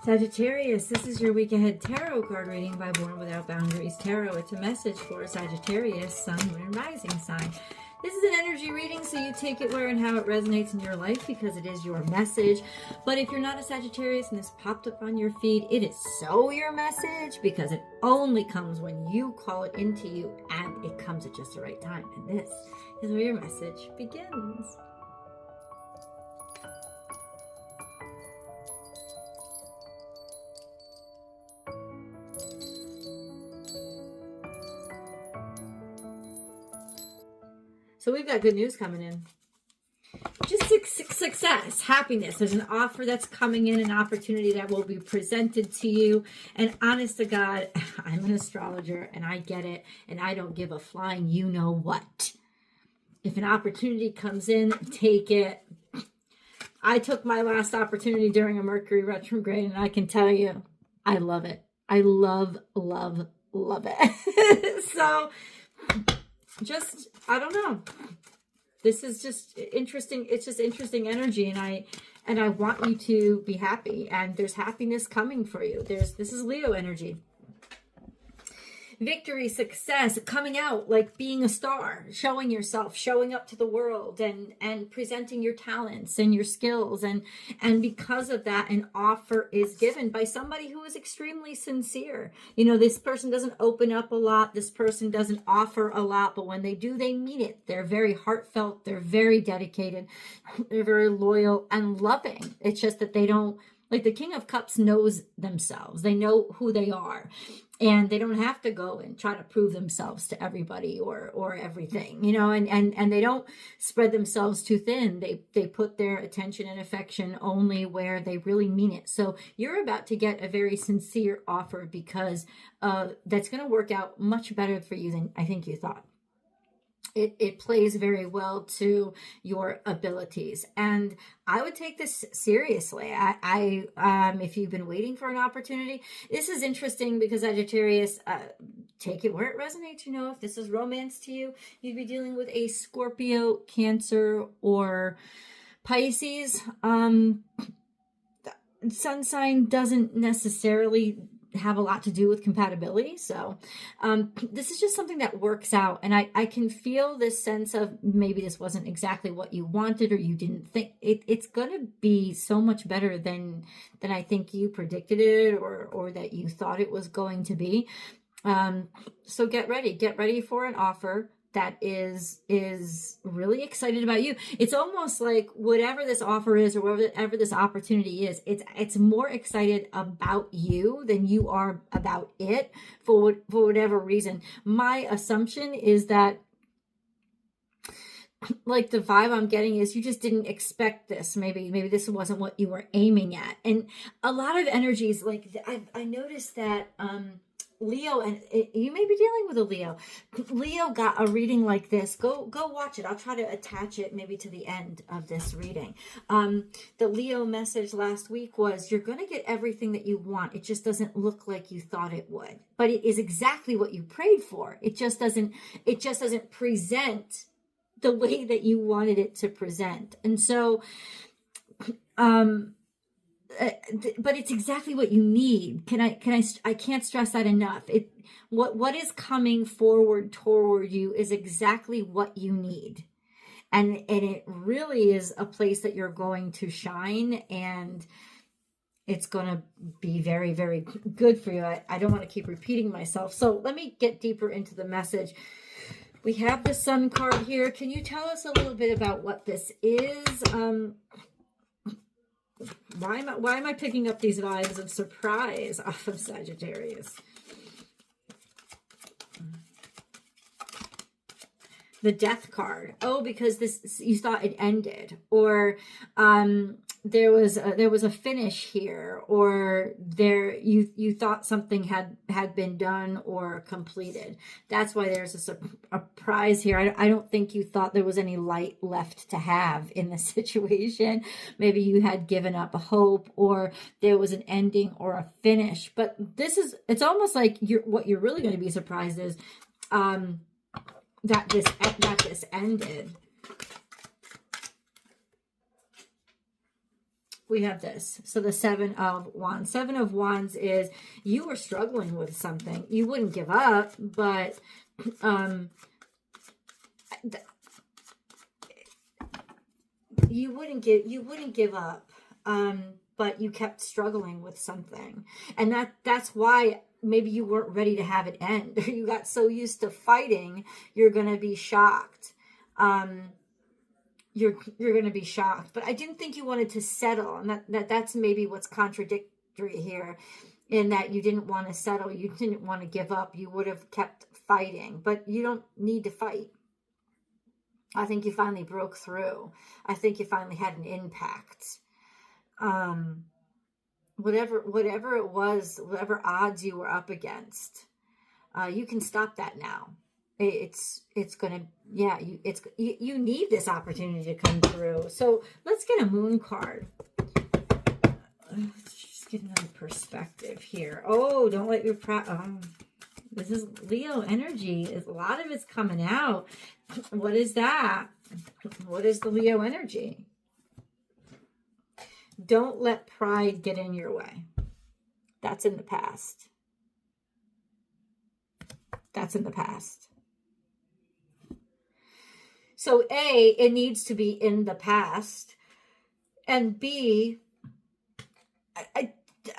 Sagittarius, this is your week ahead tarot card reading by Born Without Boundaries Tarot. It's a message for Sagittarius, Sun, Moon, and Rising sign. This is an energy reading, so you take it where and how it resonates in your life because it is your message. But if you're not a Sagittarius and this popped up on your feed, it is so your message because it only comes when you call it into you and it comes at just the right time. And this is where your message begins. So we've got good news coming in. Just success, happiness. There's an offer that's coming in, an opportunity that will be presented to you. And honest to God, I'm an astrologer and I get it. And I don't give a flying you know what. If an opportunity comes in, take it. I took my last opportunity during a Mercury retrograde and I can tell you, I love it. I love it. So just, I don't know. This is just interesting. It's just interesting energy. And I want you to be happy. And there's happiness coming for you. This is Leo energy. Victory, success, coming out, like being a star, showing yourself, showing up to the world and presenting your talents and your skills. And because of that, an offer is given by somebody who is extremely sincere. You know, this person doesn't open up a lot. This person doesn't offer a lot, but when they do, they mean it. They're very heartfelt. They're very dedicated. They're very loyal and loving. It's just that they don't, like the King of Cups knows themselves. They know who they are. And they don't have to go and try to prove themselves to everybody or everything, you know, and they don't spread themselves too thin. They put their attention and affection only where they really mean it. So you're about to get a very sincere offer because that's going to work out much better for you than I think you thought. It plays very well to your abilities. And I would take this seriously. If you've been waiting for an opportunity, this is interesting because Sagittarius, take it where it resonates. You know, if this is romance to you, you'd be dealing with a Scorpio, Cancer, or Pisces. Sun sign doesn't necessarily have a lot to do with compatibility. So this is just something that works out. And I can feel this sense of maybe this wasn't exactly what you wanted or you didn't think. It's going to be so much better than I think you predicted it or that you thought it was going to be. So get ready for an offer that is really excited about you. It's almost like whatever this offer is or whatever this opportunity is, it's more excited about you than you are about it for whatever reason. My assumption is that, like, the vibe I'm getting is you just didn't expect this. Maybe this wasn't what you were aiming at. And a lot of energies, like I noticed that Leo, and you may be dealing with a Leo. Leo got a reading like this. Go watch it. I'll try to attach it maybe to the end of this reading. The Leo message last week was, you're going to get everything that you want. It just doesn't look like you thought it would. But it is exactly what you prayed for. It just doesn't present the way that you wanted it to present. And so, but it's exactly what you need. I can't stress that enough. What is coming forward toward you is exactly what you need. And it really is a place that you're going to shine, and it's going to be very, very good for you. I don't want to keep repeating myself. So let me get deeper into the message. We have the Sun card here. Can you tell us a little bit about what this is? Why am I picking up these vibes of surprise off of Sagittarius? The Death card. Oh, because you thought it ended, or there was a finish here, or you thought something had been done or completed. That's why there's a surprise here. I don't think you thought there was any light left to have in the situation. Maybe you had given up a hope, or there was an ending or a finish. But it's almost like what you're really going to be surprised is that this ended. we have this. So the 7 of Wands. 7 of Wands is you were struggling with something. You wouldn't give up, but you wouldn't give up. But you kept struggling with something. And that's why maybe you weren't ready to have it end. You got so used to fighting, you're going to be shocked. You're going to be shocked. But I didn't think you wanted to settle. And that's maybe what's contradictory here, in that you didn't want to settle. You didn't want to give up. You would have kept fighting. But you don't need to fight. I think you finally broke through. I think you finally had an impact. Whatever it was, whatever odds you were up against, you can stop that now. It's gonna, yeah, you need this opportunity to come through. So let's get a moon card. Let's just get another perspective here. Oh, don't let your this is Leo energy. A lot of it's coming out. What is that? What is the Leo energy? Don't let pride get in your way. That's in the past. That's in the past. So A, it needs to be in the past. And B, I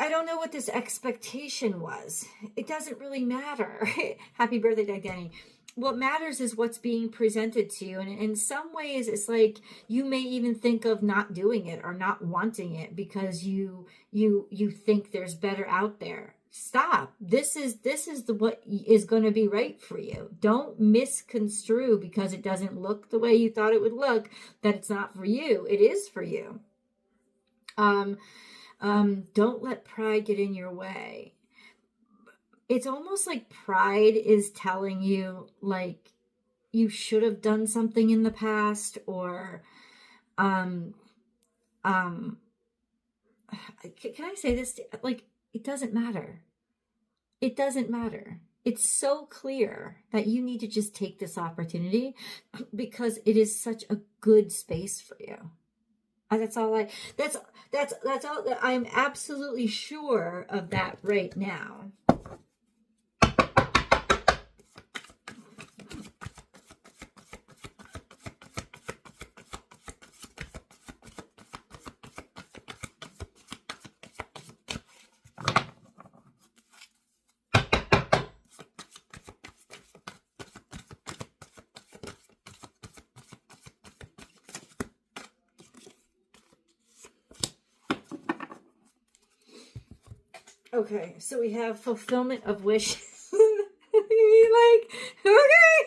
don't know what this expectation was. It doesn't really matter. Happy birthday, Danny. What matters is what's being presented to you. And in some ways, it's like you may even think of not doing it or not wanting it because you think there's better out there. Stop. This is what is going to be right for you. Don't misconstrue because it doesn't look the way you thought it would look, that it's not for you. It is for you. Don't let pride get in your way. It's almost like pride is telling you, like, you should have done something in the past, or, can I say this? Like, it doesn't matter. It doesn't matter. It's so clear that you need to just take this opportunity because it is such a good space for you. That's all I'm absolutely sure of that right now. Okay, so we have fulfillment of wishes. Like, okay.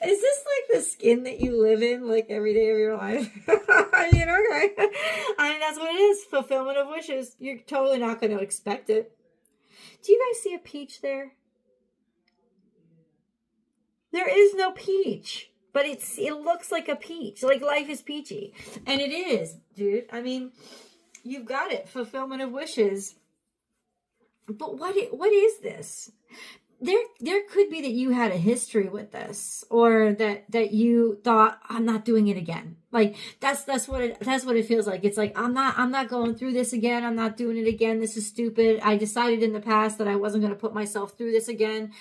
Is this like the skin that you live in like every day of your life? I mean, okay. I mean, that's what it is. Fulfillment of wishes. You're totally not going to expect it. Do you guys see a peach there? There is no peach, but it looks like a peach. Like life is peachy. And it is, dude. I mean, you've got it. Fulfillment of wishes. But what is this? There could be that you had a history with this, or that you thought, I'm not doing it again. Like that's what it feels like. It's like I'm not going through this again. I'm not doing it again. This is stupid. I decided in the past that I wasn't going to put myself through this again.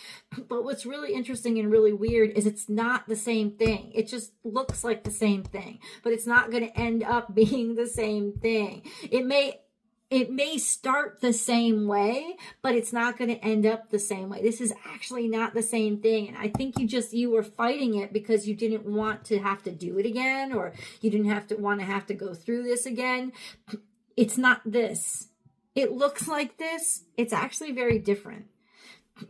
But what's really interesting and really weird is it's not the same thing. It just looks like the same thing, but it's not going to end up being the same thing. It may start the same way, but it's not going to end up the same way. This is actually not the same thing. And I think you were fighting it because you didn't want to have to do it again, or you didn't want to have to go through this again. It's not this. It looks like this. It's actually very different,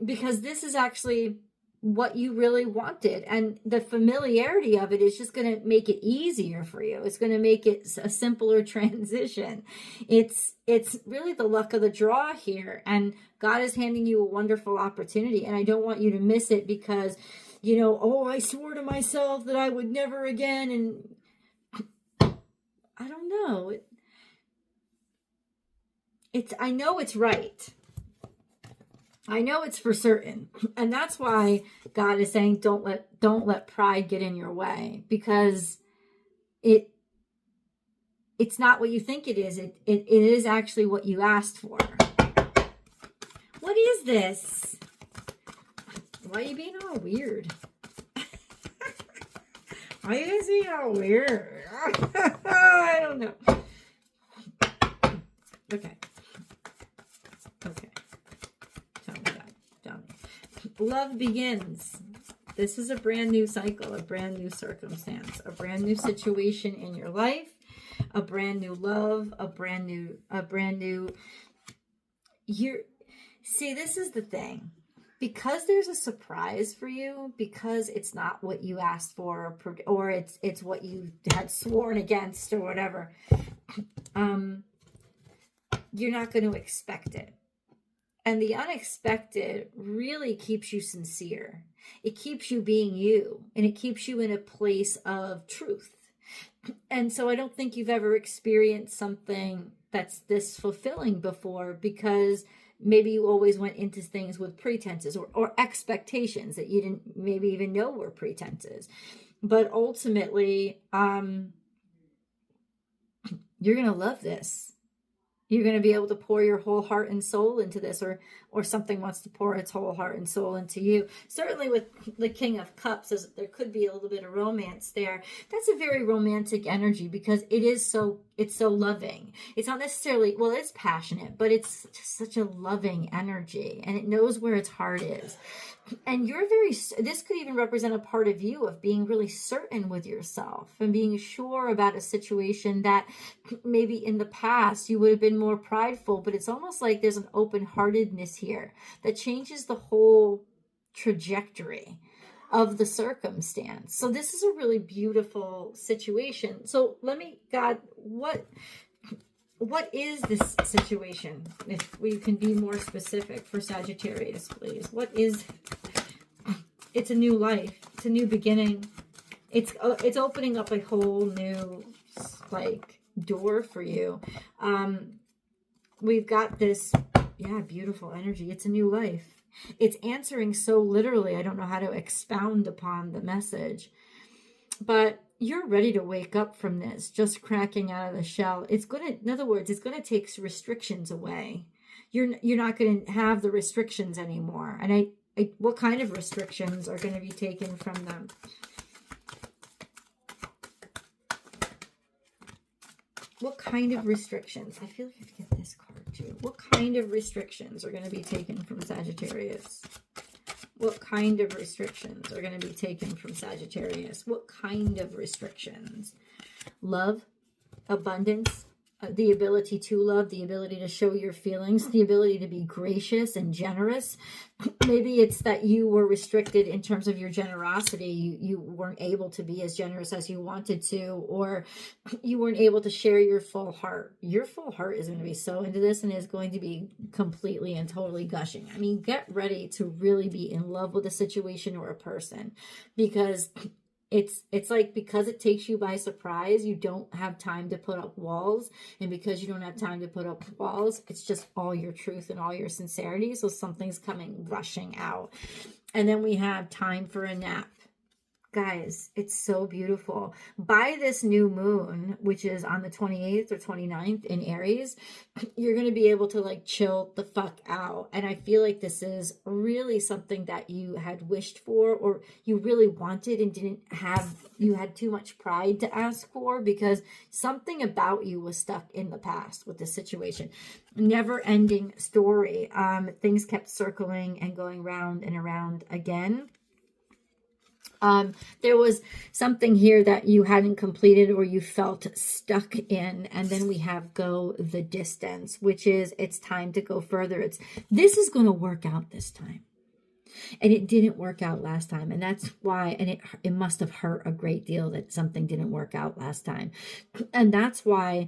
because this is actually what you really wanted, and the familiarity of it is just going to make it easier for you. It's going to make it a simpler transition. It's really the luck of the draw here, and God is handing you a wonderful opportunity, and I don't want you to miss it because, I swore to myself that I would never again, and I don't know. I know it's right. I know it's for certain. And that's why God is saying, don't let pride get in your way, because it's not what you think it is. It is actually what you asked for. What is this? Why are you being all weird? Why are you guys being all weird? I don't know. Okay. Okay. Tell me. Love begins. This is a brand new cycle, a brand new circumstance, a brand new situation in your life, a brand new love, a brand new see, this is the thing. Because there's a surprise for you, because it's not what you asked for, or it's what you had sworn against or whatever, you're not going to expect it. And the unexpected really keeps you sincere. It keeps you being you, and it keeps you in a place of truth. And so I don't think you've ever experienced something that's this fulfilling before, because maybe you always went into things with pretenses or expectations that you didn't maybe even know were pretenses. But ultimately, you're going to love this. You're going to be able to pour your whole heart and soul into this, or something wants to pour its whole heart and soul into you. Certainly with the King of Cups, there could be a little bit of romance there. That's a very romantic energy, because it's so loving. It's not necessarily, well, it's passionate, but it's just such a loving energy, and it knows where its heart is. And this could even represent a part of you of being really certain with yourself and being sure about a situation that maybe in the past you would have been more prideful, but it's almost like there's an open-heartedness here that changes the whole trajectory of the circumstance. So this is a really beautiful situation. So God, what is this situation? If we can be more specific for Sagittarius, please. It's a new life. It's a new beginning. It's opening up a whole new door for you. We've got this, beautiful energy. It's a new life. It's answering so literally. I don't know how to expound upon the message, but you're ready to wake up from this, just cracking out of the shell. In other words, it's going to take restrictions away. You're not going to have the restrictions anymore. And what kind of restrictions are going to be taken from them? What kind of restrictions? I feel like I have to get this card too. What kind of restrictions are going to be taken from Sagittarius? What kind of restrictions are going to be taken from Sagittarius? What kind of restrictions? Love, abundance, the ability to love, the ability to show your feelings, the ability to be gracious and generous. Maybe it's that you were restricted in terms of your generosity. You weren't able to be as generous as you wanted to, or you weren't able to share your full heart. Your full heart is going to be so into this and is going to be completely and totally gushing. I mean, get ready to really be in love with a situation or a person, because it's like, because it takes you by surprise, you don't have time to put up walls. And because you don't have time to put up walls, it's just all your truth and all your sincerity. So something's coming rushing out. And then we have time for a nap. Guys, it's so beautiful. By this new moon, which is on the 28th or 29th in Aries, you're going to be able to chill the fuck out. And I feel like this is really something that you had wished for, or you really wanted and didn't have. You had too much pride to ask for, because something about you was stuck in the past with the situation. Never ending story. Things kept circling and going round and around again. There was something here that you hadn't completed or you felt stuck in. And then we have go the distance, which is it's time to go further. This is going to work out this time. And it didn't work out last time. And that's why, and it must have hurt a great deal that something didn't work out last time. And that's why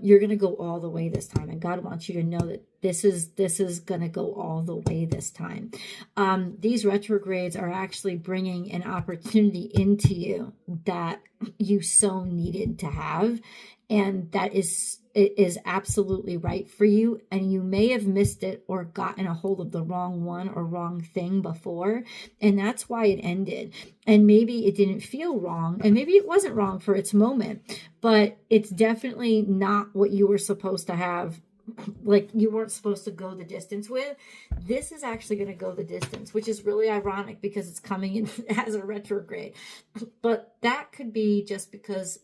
you're going to go all the way this time. And God wants you to know that this is going to go all the way this time. These retrogrades are actually bringing an opportunity into you that you so needed to have. And that is it is absolutely right for you, and you may have missed it or gotten a hold of the wrong one or wrong thing before, and that's why it ended. And maybe it didn't feel wrong, and maybe it wasn't wrong for its moment, but it's definitely not what you were supposed to have. Like, you weren't supposed to go the distance with. This is actually going to go the distance, which is really ironic because it's coming in as a retrograde. But that could be just because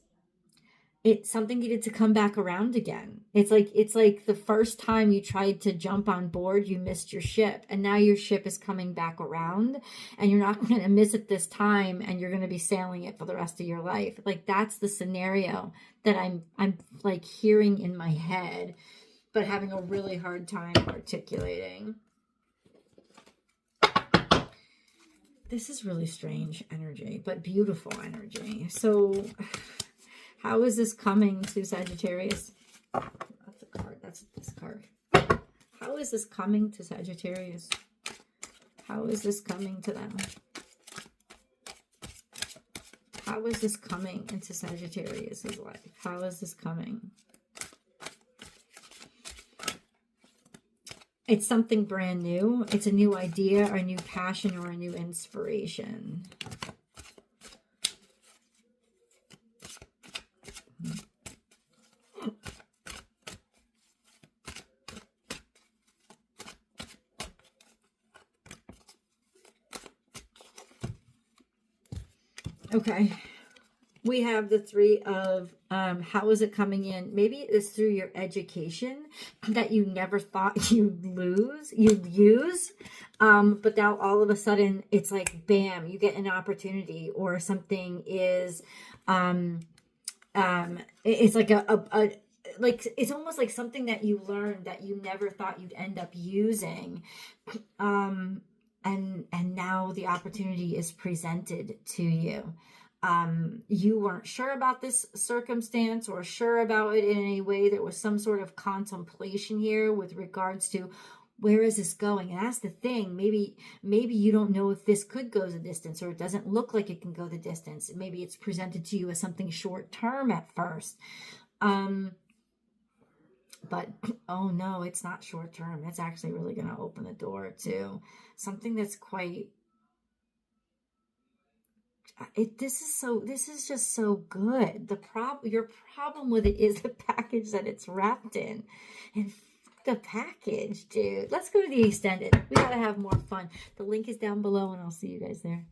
something needed to come back around again. It's like the first time you tried to jump on board, you missed your ship, and now your ship is coming back around, and you're not going to miss it this time, and you're going to be sailing it for the rest of your life. Like, that's the scenario that I'm like hearing in my head, but having a really hard time articulating. This is really strange energy, but beautiful energy. So how is this coming to Sagittarius? That's a card. That's this card. How is this coming to Sagittarius? How is this coming to them? How is this coming into Sagittarius's life? How is this coming? It's something brand new. It's a new idea, or a new passion, or a new inspiration. Okay. We have the Three of, how is it coming in? Maybe it's through your education that you never thought you'd use. But now all of a sudden it's like, bam, you get an opportunity, or something is, it's like like, it's almost like something that you learned that you never thought you'd end up using. And now the opportunity is presented to you. You weren't sure about this circumstance, or sure about it in any way. There was some sort of contemplation here with regards to, where is this going? And that's the thing. Maybe you don't know if this could go the distance, or it doesn't look like it can go the distance. Maybe it's presented to you as something short term at first. But, oh no, it's not short term. It's actually really going to open the door to something that's quite, this is just so good. Your problem with it is the package that it's wrapped in. And the package, dude. Let's go to the extended. We gotta have more fun. The link is down below, and I'll see you guys there.